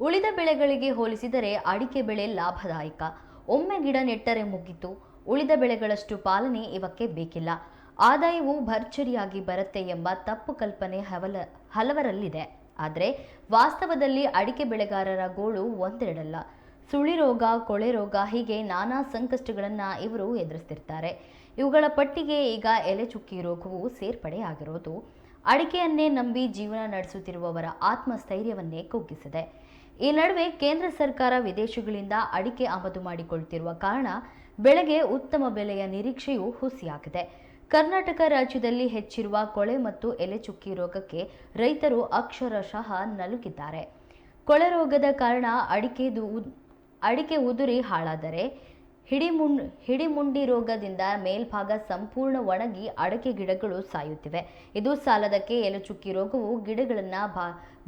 ಉಳಿದ ಬೆಳೆಗಳಿಗೆ ಹೋಲಿಸಿದರೆ ಅಡಿಕೆ ಬೆಳೆ ಲಾಭದಾಯಕ. ಒಮ್ಮೆ ಗಿಡ ನೆಟ್ಟರೆ ಮುಗಿತು. ಉಳಿದ ಬೆಳೆಗಳಷ್ಟು ಪಾಲನೆ ಇವಕ್ಕೆ ಬೇಕಿಲ್ಲ. ಆದಾಯವು ಭರ್ಜರಿಯಾಗಿ ಬರುತ್ತೆ ಎಂಬ ತಪ್ಪು ಕಲ್ಪನೆ ಹಲವರಲ್ಲಿದೆ. ಆದರೆ ವಾಸ್ತವದಲ್ಲಿ ಅಡಿಕೆ ಬೆಳೆಗಾರರ ಗೋಳು ಒಂದೆರಡಲ್ಲ. ಸುಳಿ ರೋಗ, ಕೊಳೆ ರೋಗ, ಹೀಗೆ ನಾನಾ ಸಂಕಷ್ಟಗಳನ್ನು ಇವರು ಎದುರಿಸ್ತಿರ್ತಾರೆ. ಇವುಗಳ ಪಟ್ಟಿಗೆ ಈಗ ಎಲೆ ಚುಕ್ಕಿ ರೋಗವು ಸೇರ್ಪಡೆಯಾಗಿರೋದು ಅಡಿಕೆಯನ್ನೇ ನಂಬಿ ಜೀವನ ನಡೆಸುತ್ತಿರುವವರ ಆತ್ಮಸ್ಥೈರ್ಯವನ್ನೇ ಕುಗ್ಗಿಸಿದೆ. ಈ ನಡುವೆ ಕೇಂದ್ರ ಸರ್ಕಾರ ವಿದೇಶಗಳಿಂದ ಅಡಿಕೆ ಆಮದು ಮಾಡಿಕೊಳ್ಳುತ್ತಿರುವ ಕಾರಣ ಬೆಳೆಗೆ ಉತ್ತಮ ಬೆಲೆಯ ನಿರೀಕ್ಷೆಯೂ ಹುಸಿಯಾಗಿದೆ. ಕರ್ನಾಟಕ ರಾಜ್ಯದಲ್ಲಿ ಹೆಚ್ಚಿರುವ ಕೊಳೆ ಮತ್ತು ಎಲೆ ಚುಕ್ಕಿ ರೋಗಕ್ಕೆ ರೈತರು ಅಕ್ಷರಶಃ ನಲುಗಿದ್ದಾರೆ. ಕೊಳೆ ರೋಗದ ಕಾರಣ ಅಡಿಕೆ ಉದುರಿ ಹಾಳಾದರೆ, ಹಿಡಿಮುಂಡಿ ರೋಗದಿಂದ ಮೇಲ್ಭಾಗ ಸಂಪೂರ್ಣ ಒಣಗಿ ಅಡಿಕೆ ಗಿಡಗಳು ಸಾಯುತ್ತಿವೆ. ಇದು ಸಾಲದಕ್ಕೆ ಎಲೆ ಚುಕ್ಕಿ ರೋಗವು ಗಿಡಗಳನ್ನು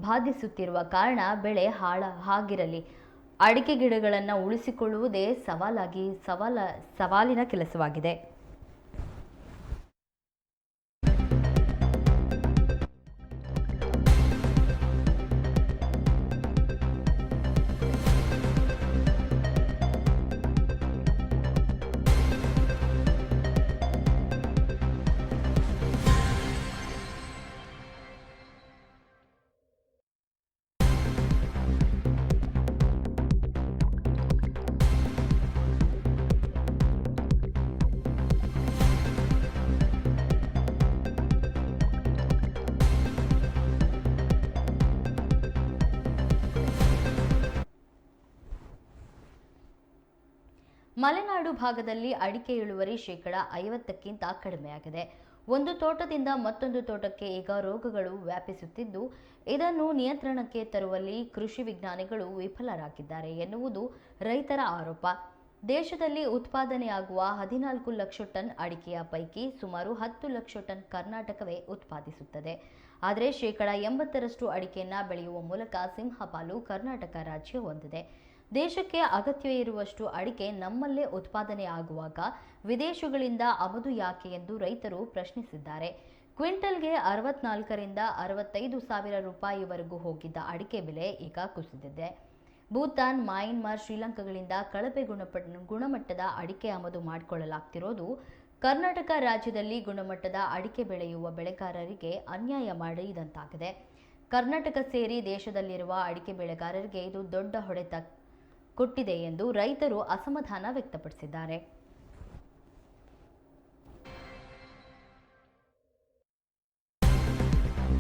ಬಾಧಿಸುತ್ತಿರುವ ಕಾರಣ ಬೆಳೆ ಹಾಗಿರಲಿ ಅಡಿಕೆ ಗಿಡಗಳನ್ನು ಉಳಿಸಿಕೊಳ್ಳುವುದೇ ಸವಾಲಿನ ಕೆಲಸವಾಗಿದೆ. ಮಲೆನಾಡು ಭಾಗದಲ್ಲಿ ಅಡಿಕೆ ಇಳುವರಿ 50%ಕ್ಕಿಂತ ಕಡಿಮೆಯಾಗಿದೆ. ಒಂದು ತೋಟದಿಂದ ಮತ್ತೊಂದು ತೋಟಕ್ಕೆ ಈಗ ರೋಗಗಳು ವ್ಯಾಪಿಸುತ್ತಿದ್ದು, ಇದನ್ನು ನಿಯಂತ್ರಣಕ್ಕೆ ತರುವಲ್ಲಿ ಕೃಷಿ ವಿಜ್ಞಾನಿಗಳು ವಿಫಲರಾಗಿದ್ದಾರೆ ಎನ್ನುವುದು ರೈತರ ಆರೋಪ. ದೇಶದಲ್ಲಿ ಉತ್ಪಾದನೆಯಾಗುವ 14 ಲಕ್ಷ ಟನ್ ಅಡಿಕೆಯ ಪೈಕಿ ಸುಮಾರು 10 ಲಕ್ಷ ಟನ್ ಕರ್ನಾಟಕವೇ ಉತ್ಪಾದಿಸುತ್ತದೆ. ಆದರೆ 80% ಅಡಿಕೆಯನ್ನು ಬೆಳೆಯುವ ಮೂಲಕ ಸಿಂಹಪಾಲು ಕರ್ನಾಟಕ ರಾಜ್ಯ ಹೊಂದಿದೆ. ದೇಶಕ್ಕೆ ಅಗತ್ಯ ಇರುವಷ್ಟು ಅಡಿಕೆ ನಮ್ಮಲ್ಲೇ ಉತ್ಪಾದನೆ ಆಗುವಾಗ ವಿದೇಶಗಳಿಂದ ಆಮದು ಯಾಕೆ ಎಂದು ರೈತರು ಪ್ರಶ್ನಿಸಿದ್ದಾರೆ. ಕ್ವಿಂಟಲ್ಗೆ 64 ರಿಂದ 65 ಸಾವಿರ ರೂಪಾಯಿವರೆಗೂ ಹೋಗಿದ್ದ ಅಡಿಕೆ ಬೆಲೆ ಈಗ ಕುಸಿದಿದೆ. ಭೂತಾನ್, ಮಯನ್ಮಾರ್, ಶ್ರೀಲಂಕಾಗಳಿಂದ ಕಳಪೆ ಗುಣಮಟ್ಟದ ಅಡಿಕೆ ಆಮದು ಮಾಡಿಕೊಳ್ಳಲಾಗ್ತಿರೋದು ಕರ್ನಾಟಕ ರಾಜ್ಯದಲ್ಲಿ ಗುಣಮಟ್ಟದ ಅಡಿಕೆ ಬೆಳೆಯುವ ಬೆಳೆಗಾರರಿಗೆ ಅನ್ಯಾಯ ಮಾಡಿದಂತಾಗಿದೆ. ಕರ್ನಾಟಕ ಸೇರಿ ದೇಶದಲ್ಲಿರುವ ಅಡಿಕೆ ಬೆಳೆಗಾರರಿಗೆ ಇದು ದೊಡ್ಡ ಹೊಡೆತ ಕೊಟ್ಟಿದೆ ಎಂದು ರೈತರು ಅಸಮಾಧಾನ ವ್ಯಕ್ತಪಡಿಸಿದ್ದಾರೆ.